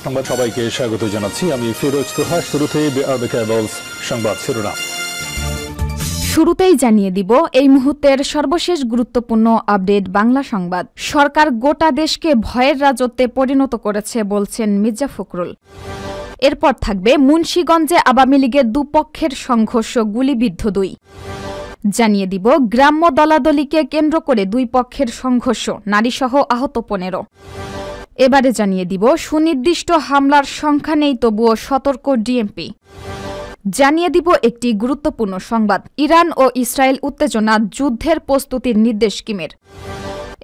সংবাদ সবাইকে স্বাগত জানাচ্ছি আমি ফিরোজ তোহা। শুরুতেই সংবাদ শিরোনাম। শুরুতেই জানিয়ে দিব এই মুহূর্তের সর্বশেষ গুরুত্বপূর্ণ আপডেট বাংলা সংবাদ। সরকার গোটা দেশকে ভয়ের রাজত্বে পরিণত করেছে বলছেন মির্জা ফখরুল। এরপর থাকবে মুন্সিগঞ্জে আওয়ামী লীগের দুপক্ষের সংঘর্ষ, গুলিবিদ্ধ 2। জানিয়ে দিব গ্রাম্য দলাদলিকে কেন্দ্র করে দুই পক্ষের সংঘর্ষ, নারীসহ আহত 15। এবারে জানিয়ে দিব সুনির্দিষ্ট হামলার সংখ্যা নেই, তবুও সতর্ক ডিএমপি। জানিয়ে দিব একটি গুরুত্বপূর্ণ সংবাদ, ইরান ও ইসরায়েল উত্তেজনা, যুদ্ধের প্রস্তুতির নির্দেশ কিমের।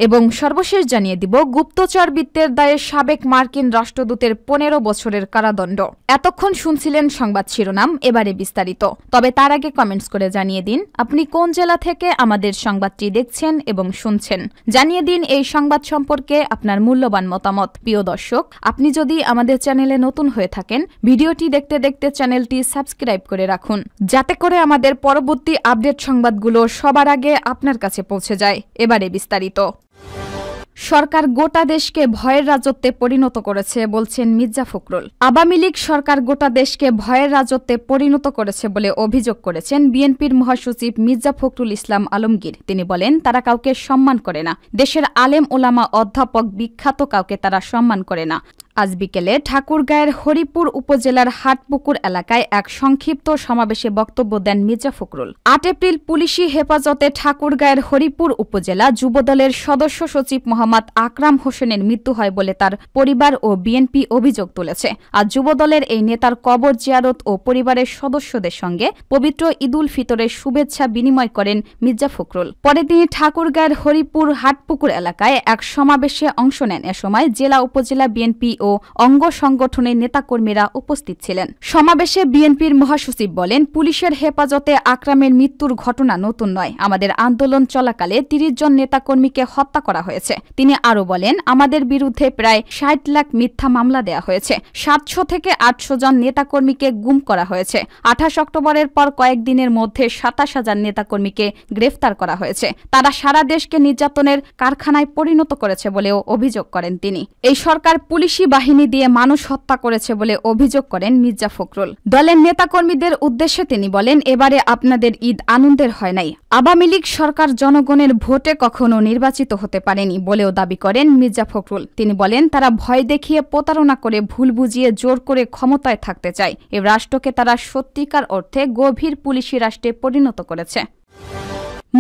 এবং সর্বশেষ জানিয়ে দিব গুপ্তচরবৃত্তের দায়ে সাবেক মার্কিন রাষ্ট্রদূতের 15 বছরের কারাদণ্ড। এতক্ষণ শুনছিলেন সংবাদ শিরোনাম, এবারে বিস্তারিত। তবে তার আগে কমেন্টস করে জানিয়ে দিন আপনি কোন জেলা থেকে আমাদের সংবাদটি দেখছেন এবং শুনছেন। জানিয়ে দিন এই সংবাদ সম্পর্কে আপনার মূল্যবান মতামত। প্রিয় দর্শক, আপনি যদি আমাদের চ্যানেলে নতুন হয়ে থাকেন, ভিডিওটি দেখতে দেখতে চ্যানেলটি সাবস্ক্রাইব করে রাখুন, যাতে করে আমাদের পরবর্তী আপডেট সংবাদগুলো সবার আগে আপনার কাছে পৌঁছে যায়। এবারে বিস্তারিত। সরকার গোটা দেশকে ভয়ের রাজত্বে পরিণত করেছে বলছেন মির্জা ফখরুল। আওয়ামী লীগ সরকার গোটা দেশকে ভয়ের রাজত্বে পরিণত করেছে বলে অভিযোগ করেছেন বিএনপির মহাসচিব মির্জা ফখরুল ইসলাম আলমগীর। তিনি বলেন, তারা কাউকে সম্মান করে না। দেশের আলেম ওলামা, অধ্যাপক, বিখ্যাত কাউকে তারা সম্মান করে না। আজ বিকেলে ঠাকুরগাঁয়ের হরিপুর উপজেলার হাটপুকুর এলাকায় এক সংক্ষিপ্ত সমাবেশে বক্তব্য দেন মির্জা ফখরুল। 8 এপ্রিল পুলিশি হেফাজতে ঠাকুরগাঁয়ের হরিপুর উপজেলা যুবদলের সদস্য সচিব মোহাম্মদ আকরাম হোসেনের মৃত্যু হয় বলে তার পরিবার ও বিএনপি অভিযোগ তুলেছে। আজ যুবদলের এই নেতার কবর জিয়ারত ও পরিবারের সদস্যদের সঙ্গে পবিত্র ঈদুল ফিতরের শুভেচ্ছা বিনিময় করেন মির্জা ফখরুল। পরে তিনি ঠাকুরগাঁয়ের হরিপুর হাটপুকুর এলাকায় এক সমাবেশে অংশ নেন। এ সময় জেলা উপজেলা বিএনপি ও অঙ্গ সংগঠনের নেতাকর্মীরা উপস্থিত ছিলেন। সমাবেশে বিএনপির মহাসচিব বলেন, পুলিশের হেফাজতে আকরামের মৃত্যুর ঘটনা নতুন নয়। আমাদের আন্দোলন চলাকালে 30 জন নেতাকর্মীকে হত্যা করা হয়েছে। তিনি আরও বলেন, আমাদের বিরুদ্ধে প্রায় 60 লাখ মিথ্যা মামলা দেয়া হয়েছে। 700 থেকে 800 জন নেতাকর্মীকে গুম করা হয়েছে। 28 অক্টোবরের পর কয়েকদিনের মধ্যে 27,000 নেতাকর্মীকে গ্রেফতার করা হয়েছে। তারা সারা দেশকে নির্যাতনের কারখানায় পরিণত করেছে বলেও অভিযোগ করেন তিনি। এই সরকার পুলিশি বাহিনী দিয়ে মানুষ হত্যা করেছে বলে অভিযোগ করেন মির্জা ফখরুল। দলের নেতাকর্মীদের উদ্দেশ্যে তিনি বলেন, এবারে আপনাদের ঈদ আনন্দের হয় নাই। আওয়ামী লীগ সরকার জনগণের ভোটে কখনো নির্বাচিত হতে পারেনি বলেও দাবি করেন মির্জা ফখরুল। তিনি বলেন, তারা ভয় দেখিয়ে, প্রতারণা করে, ভুল বুঝিয়ে জোর করে ক্ষমতায় থাকতে চায়। এ রাষ্ট্রকে তারা সত্যিকার অর্থে গভীর পুলিশি রাষ্ট্রে পরিণত করেছে।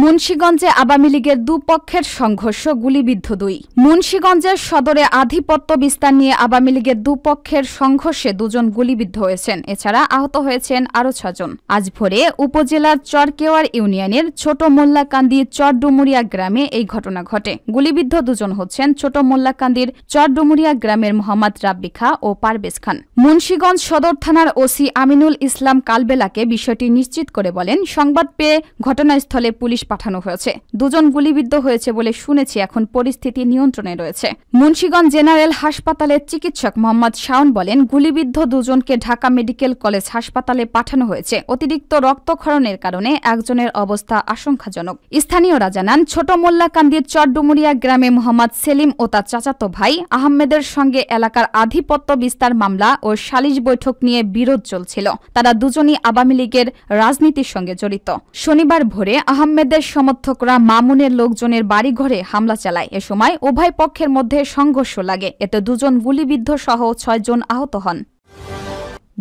মুন্সিগঞ্জে আওয়ামী লীগের দুপক্ষের সংঘর্ষ, গুলিবিদ্ধ 2। মুন্সিগঞ্জের সদরে আধিপত্য বিস্তার নিয়ে আওয়ামী লীগের দুপক্ষের সংঘর্ষে 2 জন গুলিবিদ্ধ হয়েছেন। এছাড়া আহত হয়েছেন আরও 6 জন। আজ ভোরে উপজেলার চরকেওয়ার ইউনিয়নের ছোট মোল্লাকান্দির চরডুমুরিয়া গ্রামে এই ঘটনা ঘটে। গুলিবিদ্ধ 2 জন হচ্ছেন ছোট মোল্লাকান্দির চরডুমুরিয়া গ্রামের মোহাম্মদ রাব্বি খা ও পারভেজ খান। মুন্সিগঞ্জ সদর থানার ওসি আমিনুল ইসলাম কালবেলাকে বিষয়টি নিশ্চিত করে বলেন, সংবাদ পেয়ে ঘটনাস্থলে পুলিশ পাঠানো হয়েছে। 2 জন গুলিবিদ্ধ হয়েছে বলে শুনেছি। এখন পরিস্থিতি নিয়ন্ত্রণে রয়েছে। মুন্সিগঞ্জ জেনারেল হাসপাতালের চিকিৎসক মোহাম্মদ শাওন বলেন, গুলিবিদ্ধ 2 জনকে ঢাকা মেডিকেল কলেজ হাসপাতালে পাঠানো হয়েছে। অতিরিক্ত রক্তক্ষরণের কারণে একজনের অবস্থা আশঙ্কাজনক। স্থানীয়রা জানান, ছোট মোল্লাকান্দির চরডুমুরিয়া গ্রামে মোহাম্মদ সেলিম ও তার চাচাতো ভাই আহমেদের সঙ্গে এলাকার আধিপত্য বিস্তার মামলা ও সালিশ বৈঠক নিয়ে বিরোধ চলছিল। তারা দুজনই আওয়ামী লীগের রাজনীতির সঙ্গে জড়িত। শনিবার ভোরে আহমেদের সমর্থকরা মামুনের লোকজনের বাড়িঘরে হামলা চালায়। এ সময় উভয় পক্ষের মধ্যে সংঘর্ষ লাগে। এতে 2 জন গুলিবিদ্ধ সহ 6 জন আহত হন।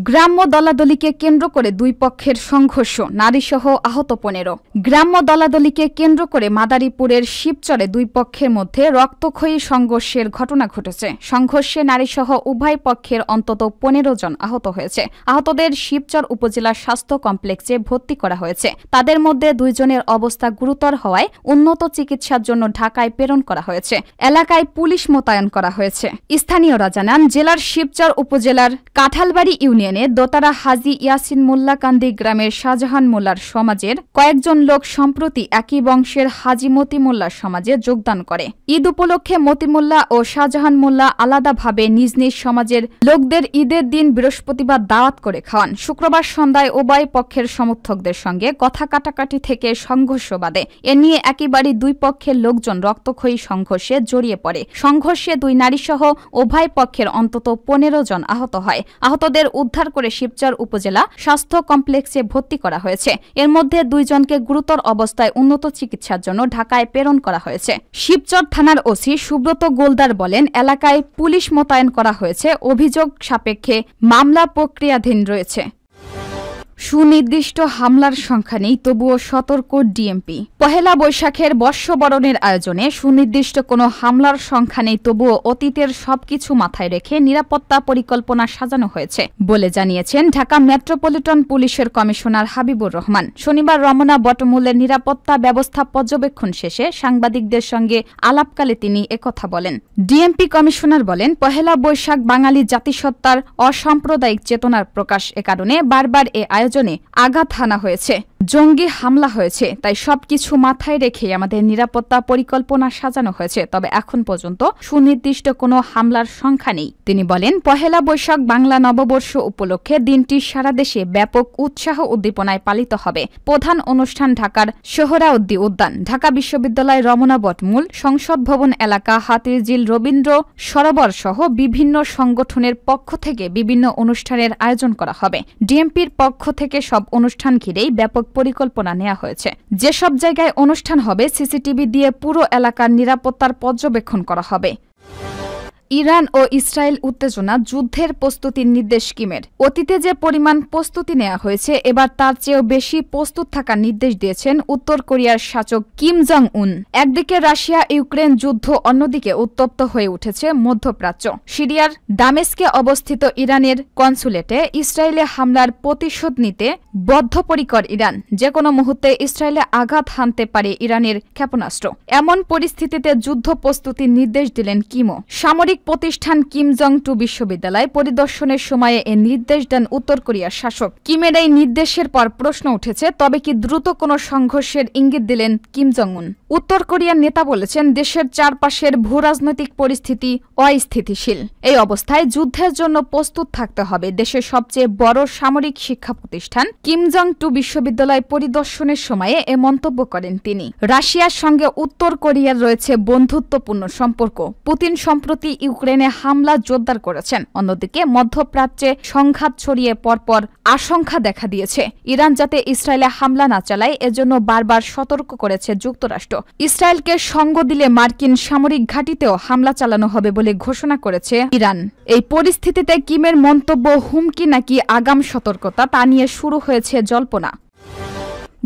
গ্রাম্য দলাদলিকে কেন্দ্র করে দুই পক্ষের সংঘর্ষ, নারীসহ আহত 15। গ্রাম্য দলাদলিকে কেন্দ্র করে মাদারীপুরের শিবচরে দুই পক্ষের মধ্যে রক্তক্ষয়ী সংঘর্ষের ঘটনা ঘটেছে। সংঘর্ষে নারীসহ উভয় পক্ষের অন্তত 15 জন আহত হয়েছে। আহতদের শিবচর উপজেলা স্বাস্থ্য কমপ্লেক্সে ভর্তি করা হয়েছে। তাদের মধ্যে 2 জনের অবস্থা গুরুতর হওয়ায় উন্নত চিকিৎসার জন্য ঢাকায় প্রেরণ করা হয়েছে। এলাকায় পুলিশ মোতায়েন করা হয়েছে। স্থানীয়রা জানান, জেলার শিবচর উপজেলার কাঁঠালবাড়ি ইউনিয়ন ইউনিয়নে দোতারা হাজী ইয়াসিন মোল্লাকান্দি গ্রামের শাহজাহান মোল্লার সমাজের কয়েকজন লোক সম্প্রতি একই বংশের হাজী মতি মোল্লা সমাজে যোগদান করে। ঈদ উপলক্ষে মতি মোল্লা ও শাহজাহান মোল্লা আলাদাভাবে নিজ নিজ সমাজের লোকদের ঈদের দিন বৃহস্পতিবার দাওয়াত করে খাওয়ান। শুক্রবার সন্ধ্যায় উভয় পক্ষের সমর্থকদের সঙ্গে কথা কাটাকাটি থেকে সংঘর্ষ বাধে। এ নিয়ে একেবারে দুই পক্ষের লোকজন রক্তক্ষয়ী সংঘর্ষে জড়িয়ে পড়ে। সংঘর্ষে দুই নারীসহ উভয় পক্ষের অন্তত 15 জন আহত হয়। আহতদের উদ্ধার করে শিবচর উপজেলা স্বাস্থ্য কমপ্লেক্সে ভর্তি করা হয়েছে। এর মধ্যে 2 জনকে গুরুতর অবস্থায় উন্নত চিকিৎসার জন্য ঢাকায় প্রেরণ করা হয়েছে। শিবচর থানার ওসি সুব্রত গোলদার বলেন, এলাকায় পুলিশ মোতায়েন করা হয়েছে। অভিযোগ সাপেক্ষে মামলা প্রক্রিয়াধীন রয়েছে। সুনির্দিষ্ট হামলার সংখ্যা নেই, তবুও সতর্ক ডিএমপি। পহেলা বৈশাখের বর্ষবরণের আয়োজনে সুনির্দিষ্ট কোনো হামলার সংখ্যা নেই, তবুও অতীতের সবকিছু মাথায় রেখে নিরাপত্তা পরিকল্পনা সাজানো হয়েছে বলে জানিয়েছেন ঢাকা মেট্রোপলিটন পুলিশের কমিশনার হাবিবুর রহমান। শনিবার রমনা বটমূলের নিরাপত্তা ব্যবস্থা পর্যবেক্ষণ শেষে সাংবাদিকদের সঙ্গে আলাপকালে তিনি একথা বলেন। ডিএমপি কমিশনার বলেন, পহেলা বৈশাখ বাঙালি জাতিসত্তার অসাম্প্রদায়িক চেতনার প্রকাশ। এ কারণে বারবার এ আয়োজনে আঘাত হানা হয়েছে, জঙ্গি হামলা হয়েছে। তাই সবকিছু মাথায় রেখে আমাদের নিরাপত্তা পরিকল্পনা সাজানো হয়েছে, তবে এখন পর্যন্ত সুনির্দিষ্ট কোনো হামলার সংখ্যা নেই। তিনি বলেন, পহেলা বৈশাখ বাংলা নববর্ষ উপলক্ষে দিনটি সারা দেশে ব্যাপক উৎসাহ উদ্দীপনায় পালিত হবে। প্রধান অনুষ্ঠান ঢাকার সোহরাওয়ার্দী উদ্যান, ঢাকা বিশ্ববিদ্যালয় রমনা বটমূল, সংসদ ভবন এলাকা, হাতিরঝিল, রবীন্দ্র সরোবর সহ বিভিন্ন সংগঠনের পক্ষ থেকে বিভিন্ন অনুষ্ঠানের আয়োজন করা হবে। ডিএমপির পক্ষ থেকে সব অনুষ্ঠান ঘিরেই ব্যাপক পরিকল্পনা নেওয়া হয়েছে। যেসব জায়গায় অনুষ্ঠান হবে সিসিটিভি দিয়ে পুরো এলাকার নিরাপত্তার পর্যবেক্ষণ করা হবে। ইরান ও ইসরায়েল উত্তেজনা, যুদ্ধের প্রস্তুতির নির্দেশ কিমের। অতীতে যে পরিমাণ প্রস্তুতি নেওয়া হয়েছে, এবার তার চেয়েও বেশি প্রস্তুত থাকার নির্দেশ দিয়েছেন উত্তর কোরিয়ার শাসক কিম জং উন। একদিকে রাশিয়া ইউক্রেন যুদ্ধ, অন্যদিকে উত্তপ্ত হয়ে উঠেছে মধ্যপ্রাচ্য। সিরিয়ার দামেস্কে অবস্থিত ইরানের কনসুলেটে ইসরায়েলে হামলার প্রতিশোধ নিতে বদ্ধপরিকর ইরান। যে কোনো মুহূর্তে ইসরায়েলে আঘাত হানতে পারে ইরানের ক্ষেপণাস্ত্র। এমন পরিস্থিতিতে যুদ্ধ প্রস্তুতির নির্দেশ দিলেন কিমও। সামরিক প্রতিষ্ঠান কিম জং 2 বিশ্ববিদ্যালয় পরিদর্শনের সময়ে এ নির্দেশ দেন উত্তর কোরিয়ার শাসক। কিমের এই নির্দেশের পর প্রশ্ন উঠেছে, তবে কি দ্রুত কোনো সংঘর্ষের ইঙ্গিত দিলেন কিম জং উন? উত্তর কোরিয়ার নেতা বলেছেন, দেশের চারপাশের ভূরাজনৈতিক পরিস্থিতি অস্থিতিশীল। এই অবস্থায় যুদ্ধের জন্য প্রস্তুত থাকতে হবে। দেশের সবচেয়ে বড় সামরিক শিক্ষা প্রতিষ্ঠান কিম জং 2 বিশ্ববিদ্যালয় পরিদর্শনের সময়ে এ মন্তব্য করেন তিনি। রাশিয়ার সঙ্গে উত্তর কোরিয়ার রয়েছে বন্ধুত্বপূর্ণ সম্পর্ক। পুতিন সম্প্রতি ইউক্রেনে হামলা জোরদার করেছেন। অন্যদিকে মধ্যপ্রাচ্যে সংঘাত ছড়িয়ে পরপর আশঙ্কা দেখা দিয়েছে ইরান যাতে ইসরায়েলে হামলা না চালায়, এজন্য বারবার সতর্ক করেছে যুক্তরাষ্ট্র। ইসরায়েলকে সঙ্গ দিলে মার্কিন সামরিক ঘাঁটিতেও হামলা চালানো হবে বলে ঘোষণা করেছে ইরান। এই পরিস্থিতিতে কিমের মন্তব্য হুমকি নাকি আগাম সতর্কতা, তা নিয়ে শুরু হয়েছে জল্পনা।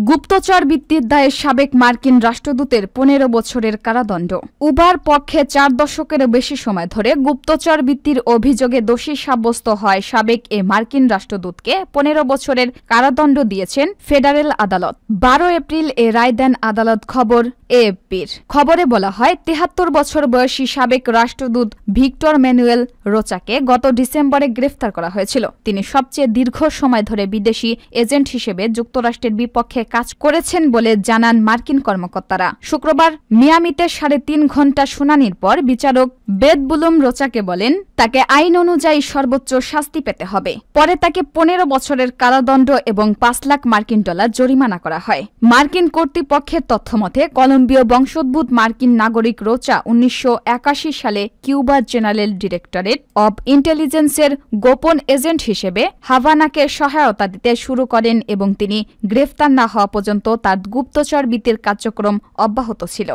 গুপ্তচর বৃত্তির দায়ে সাবেক মার্কিন রাষ্ট্রদূতের 15 বছরের কারাদণ্ড। উভয়ের পক্ষে 4 দশকেরও বেশি সময় ধরে গুপ্তচর বৃত্তির অভিযোগে দোষী সাব্যস্ত হয় সাবেক এ মার্কিন রাষ্ট্রদূতকে 15 বছরের কারাদণ্ড দিয়েছেন ফেডারেল আদালত। 12 এপ্রিল এ রায় দেন আদালত। খবর এএফপির। খবরে বলা হয়, 73 বছর বয়সী সাবেক রাষ্ট্রদূত ভিক্টর ম্যানুয়েল রোচাকে গত ডিসেম্বরে গ্রেফতার করা হয়েছিল। তিনি সবচেয়ে দীর্ঘ সময় ধরে বিদেশি এজেন্ট হিসেবে যুক্তরাষ্ট্রের বিপক্ষে কাজ করেছেন বলে জানান মার্কিন কর্মকর্তারা। শুক্রবার মিয়ামিতে 3.5 ঘণ্টা শুনানির পর বিচারক বেদ বুলুম রোচাকে বলেন, তাকে আইন অনুযায়ী সর্বোচ্চ শাস্তি পেতে হবে। পরে তাকে 15 বছরের কারাদণ্ড এবং 5 লাখ মার্কিন ডলার জরিমানা করা হয়। মার্কিন কর্তৃপক্ষের তথ্যমতে কলম্বিয় বংশোদ্ভূত মার্কিন নাগরিক রোচা 1981 সালে কিউবার জেনারেল ডিরেক্টরেট অব ইন্টেলিজেন্সের গোপন এজেন্ট হিসেবে হাভানাকে সহায়তা দিতে শুরু করেন এবং তিনি গ্রেফতার না হওয়া পর্যন্ত তার গুপ্তচর বৃত্তির কার্যক্রম অব্যাহত ছিল।